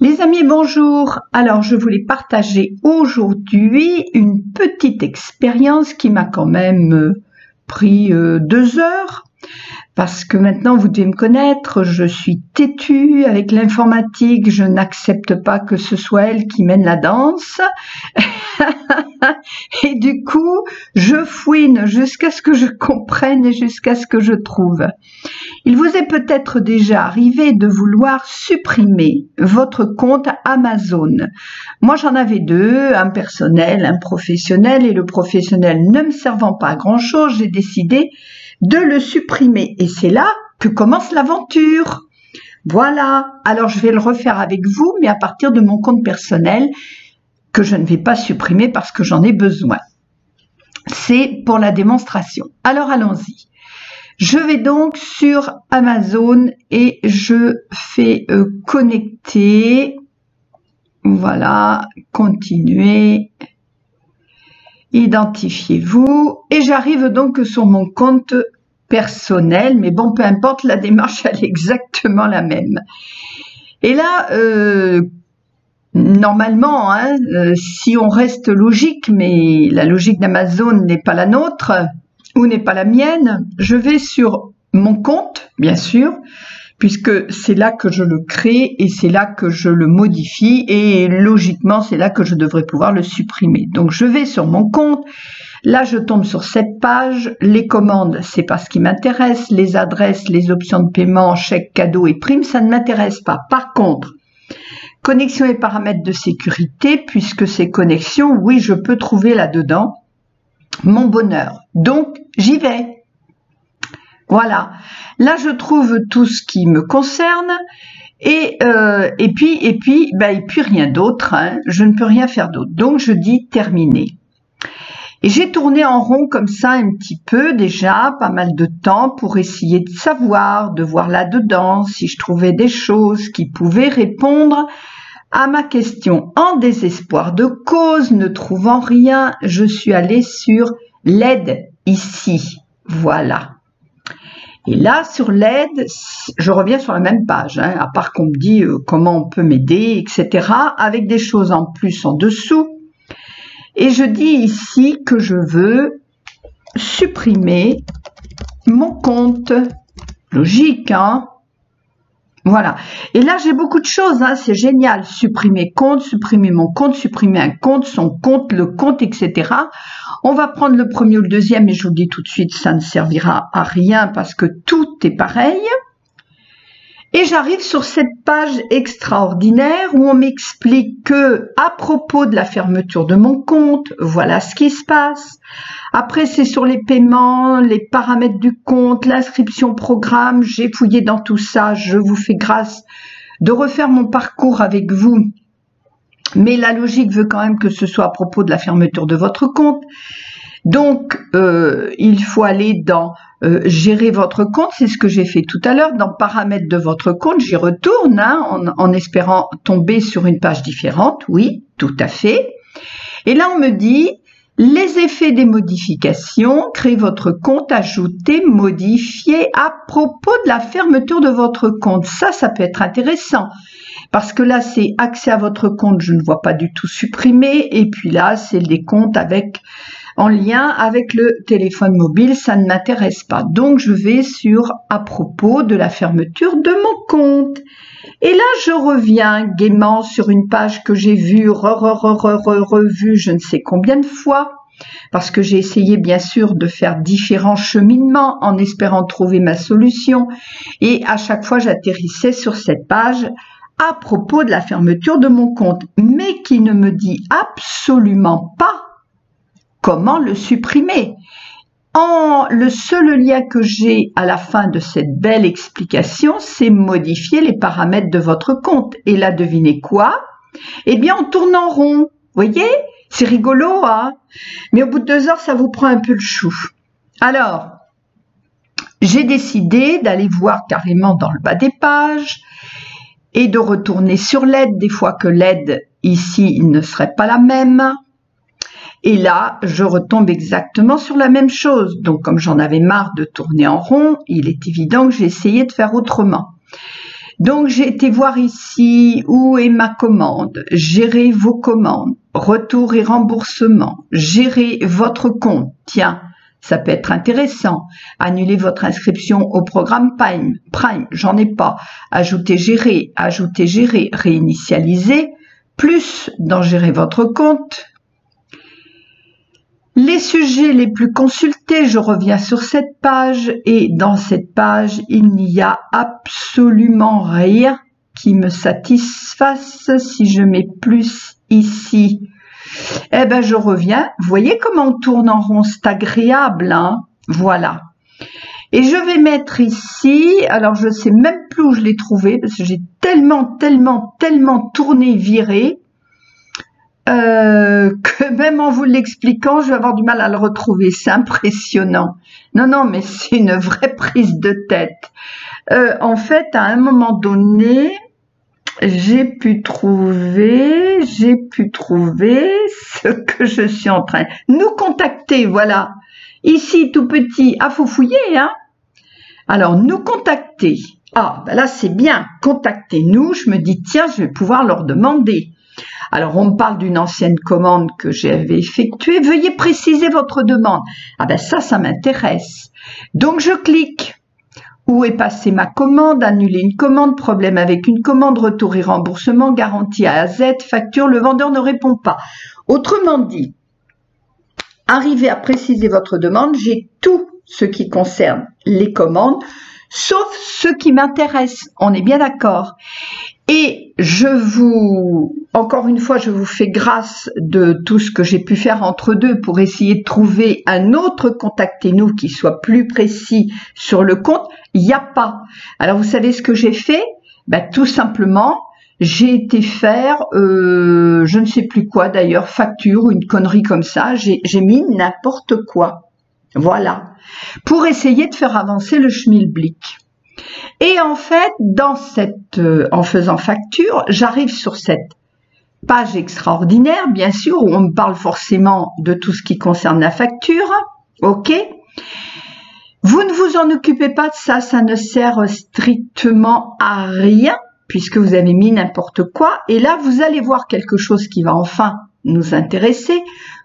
Les amis, bonjour. Alors, je voulais partager aujourd'hui une petite expérience qui m'a quand même pris 2 heures. Parce que maintenant, vous devez me connaître, je suis têtue avec l'informatique, je n'accepte pas que ce soit elle qui mène la danse. Et du coup, je fouine jusqu'à ce que je comprenne et jusqu'à ce que je trouve. Il vous est peut-être déjà arrivé de vouloir supprimer votre compte Amazon. Moi, j'en avais 2, un personnel, un professionnel, et le professionnel ne me servant pas à grand-chose, j'ai décidé de le supprimer. Et c'est là que commence l'aventure. Voilà, alors je vais le refaire avec vous, mais à partir de mon compte personnel, que je ne vais pas supprimer parce que j'en ai besoin. C'est pour la démonstration. Alors allons-y. Je vais donc sur Amazon et je fais connecter. Voilà, continuer. Identifiez-vous. Et j'arrive donc sur mon compte personnel. Mais bon, peu importe, la démarche, elle est exactement la même. Et là, normalement, si on reste logique, mais la logique d'Amazon n'est pas la nôtre, ou n'est pas la mienne, je vais sur mon compte, bien sûr, puisque c'est là que je le crée et c'est là que je le modifie et logiquement, c'est là que je devrais pouvoir le supprimer. Donc, je vais sur mon compte. Là, je tombe sur cette page. Les commandes, c'est pas ce qui m'intéresse. Les adresses, les options de paiement, chèques, cadeaux et primes, ça ne m'intéresse pas. Par contre, connexion et paramètres de sécurité, puisque ces connexions, oui, je peux trouver là-dedans mon bonheur. Donc, j'y vais. Voilà. Là, je trouve tout ce qui me concerne et puis rien d'autre. Je ne peux rien faire d'autre. Donc, je dis terminer. Et j'ai tourné en rond comme ça un petit peu déjà, pas mal de temps pour essayer de savoir, de voir là-dedans si je trouvais des choses qui pouvaient répondre à ma question. En désespoir de cause, ne trouvant rien, je suis allée sur l'aide ici. Voilà. Et là, sur l'aide, je reviens sur la même page, à part qu'on me dit comment on peut m'aider, etc., avec des choses en plus en dessous. Et je dis ici que je veux supprimer mon compte. Logique, hein? Voilà. Et là, j'ai beaucoup de choses, c'est génial. Supprimer compte, supprimer mon compte, supprimer un compte, son compte, le compte, etc. On va prendre le premier ou le deuxième et je vous le dis tout de suite, ça ne servira à rien parce que tout est pareil. Et j'arrive sur cette page extraordinaire où on m'explique que, à propos de la fermeture de mon compte, voilà ce qui se passe. Après, c'est sur les paiements, les paramètres du compte, l'inscription programme. J'ai fouillé dans tout ça. Je vous fais grâce de refaire mon parcours avec vous. Mais la logique veut quand même que ce soit à propos de la fermeture de votre compte. Donc, il faut aller dans gérer votre compte, c'est ce que j'ai fait tout à l'heure, dans paramètres de votre compte, j'y retourne en espérant tomber sur une page différente, oui, tout à fait. Et là, on me dit, les effets des modifications, créez votre compte, ajoutez, modifiez à propos de la fermeture de votre compte. Ça peut être intéressant. Parce que là, c'est accès à votre compte, je ne vois pas du tout supprimer. Et puis là, c'est les comptes en lien avec le téléphone mobile, ça ne m'intéresse pas. Donc, je vais sur à propos de la fermeture de mon compte. Et là, je reviens gaiement sur une page que j'ai vue, revue je ne sais combien de fois. Parce que j'ai essayé bien sûr de faire différents cheminements en espérant trouver ma solution. Et à chaque fois, j'atterrissais sur cette page à propos de la fermeture de mon compte, mais qui ne me dit absolument pas comment le supprimer. Le seul lien que j'ai à la fin de cette belle explication, c'est modifier les paramètres de votre compte. Et là, devinez quoi? Eh bien, on tourne en rond. Vous voyez? C'est rigolo, hein? Mais au bout de 2 heures, ça vous prend un peu le chou. Alors, j'ai décidé d'aller voir carrément dans le bas des pages et de retourner sur l'aide, des fois que l'aide ici ne serait pas la même. Et là, je retombe exactement sur la même chose. Donc, comme j'en avais marre de tourner en rond, il est évident que j'ai essayé de faire autrement. Donc j'ai été voir ici où est ma commande, gérer vos commandes, retour et remboursement, gérer votre compte. Tiens, ça peut être intéressant. Annuler votre inscription au programme Prime, j'en ai pas. Ajouter, gérer, réinitialiser, plus dans gérer votre compte. Les sujets les plus consultés, je reviens sur cette page et dans cette page, il n'y a absolument rien qui me satisfasse. Si je mets plus ici, eh ben je reviens. Vous voyez comment on tourne en rond, c'est agréable, hein? Voilà. Et je vais mettre ici, alors je sais même plus où je l'ai trouvé parce que j'ai tellement tourné, viré. Que même en vous l'expliquant, je vais avoir du mal à le retrouver. C'est impressionnant. Non, mais c'est une vraie prise de tête. En fait, à un moment donné, j'ai pu trouver ce que je suis en train. Nous contacter, voilà. Ici, tout petit, faut fouiller, hein. Alors, nous contacter. Ah, ben là, c'est bien. Contactez-nous. Je me dis, tiens, je vais pouvoir leur demander. Alors, on me parle d'une ancienne commande que j'avais effectuée. Veuillez préciser votre demande. Ah ben ça m'intéresse. Donc, je clique. Où est passée ma commande? Annuler une commande, problème avec une commande, retour et remboursement, garantie A à Z, facture, le vendeur ne répond pas. Autrement dit, arrivez à préciser votre demande. J'ai tout ce qui concerne les commandes, sauf ce qui m'intéresse. On est bien d'accord. Et encore une fois, je vous fais grâce de tout ce que j'ai pu faire entre deux pour essayer de trouver un autre contactez-nous qui soit plus précis sur le compte. Il n'y a pas. Alors, vous savez ce que j'ai fait? Tout simplement, j'ai été faire, je ne sais plus quoi d'ailleurs, facture ou une connerie comme ça. J'ai mis n'importe quoi. Voilà. Pour essayer de faire avancer le schmilblick. Et en fait, en faisant facture, j'arrive sur cette page extraordinaire, bien sûr, où on me parle forcément de tout ce qui concerne la facture. OK? Vous ne vous en occupez pas de ça, ça ne sert strictement à rien, puisque vous avez mis n'importe quoi. Et là, vous allez voir quelque chose qui va enfin nous intéresser.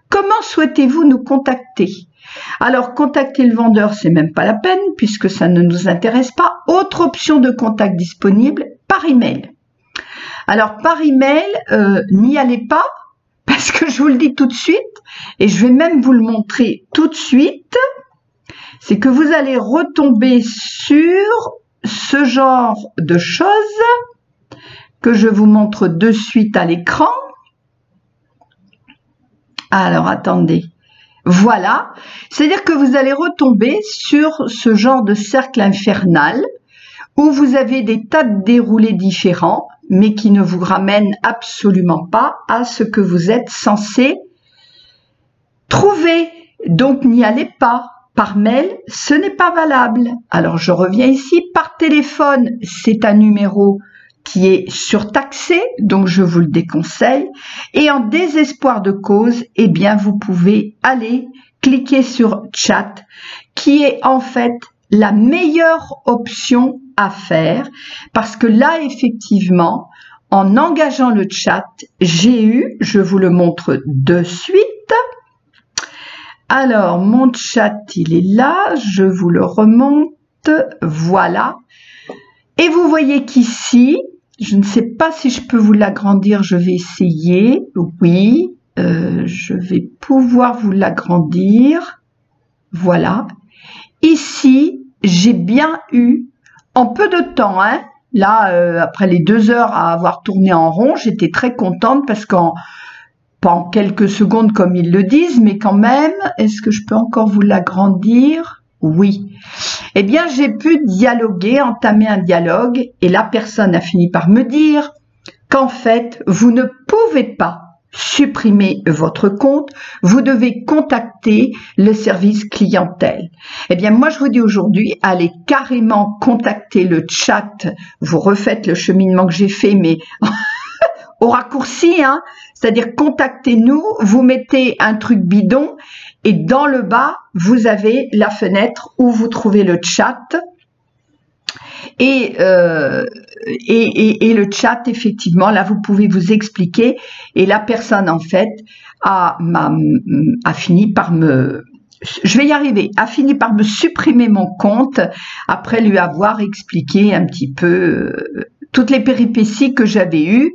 Comment souhaitez-vous nous contacter? Alors, contacter le vendeur, c'est même pas la peine puisque ça ne nous intéresse pas. Autre option de contact disponible, par email. Alors, par email, n'y allez pas parce que je vous le dis tout de suite et je vais même vous le montrer tout de suite. C'est que vous allez retomber sur ce genre de choses que je vous montre de suite à l'écran. Alors, attendez. Voilà, c'est-à-dire que vous allez retomber sur ce genre de cercle infernal où vous avez des tas de déroulés différents, mais qui ne vous ramènent absolument pas à ce que vous êtes censé trouver. Donc, n'y allez pas. Par mail, ce n'est pas valable. Alors, je reviens ici. Par téléphone, c'est un numéro qui est surtaxé, donc je vous le déconseille. Et en désespoir de cause, eh bien, vous pouvez aller cliquer sur chat, qui est en fait la meilleure option à faire, parce que là, effectivement, en engageant le chat, je vous le montre de suite. Alors, mon chat, il est là, je vous le remonte, voilà. Et vous voyez qu'ici, je ne sais pas si je peux vous l'agrandir, je vais essayer. Oui, je vais pouvoir vous l'agrandir. Voilà. Ici, j'ai bien eu, en peu de temps, hein, là, après les 2 heures à avoir tourné en rond, j'étais très contente parce pas en quelques secondes comme ils le disent, mais quand même, est-ce que je peux encore vous l'agrandir? Oui. Eh bien, j'ai pu dialoguer, entamer un dialogue, et la personne a fini par me dire qu'en fait, vous ne pouvez pas supprimer votre compte, vous devez contacter le service clientèle. Eh bien, moi, je vous dis aujourd'hui, allez carrément contacter le chat, vous refaites le cheminement que j'ai fait, mais au raccourci, hein, c'est-à-dire contactez-nous, vous mettez un truc bidon et dans le bas, vous avez la fenêtre où vous trouvez le chat. Et le chat, effectivement, là, vous pouvez vous expliquer. Et la personne, en fait, a fini par je vais y arriver, a fini par me supprimer mon compte après lui avoir expliqué un petit peu toutes les péripéties que j'avais eues,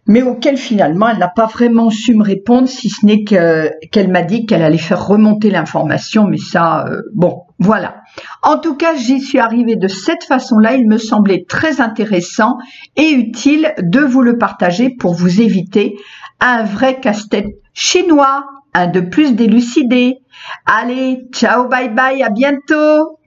mais auxquelles finalement elle n'a pas vraiment su me répondre, si ce n'est qu'elle m'a dit qu'elle allait faire remonter l'information, mais ça, bon, voilà. En tout cas, j'y suis arrivée de cette façon-là, il me semblait très intéressant et utile de vous le partager pour vous éviter un vrai casse-tête chinois, un de plus d'élucidé. Allez, ciao, bye bye, à bientôt!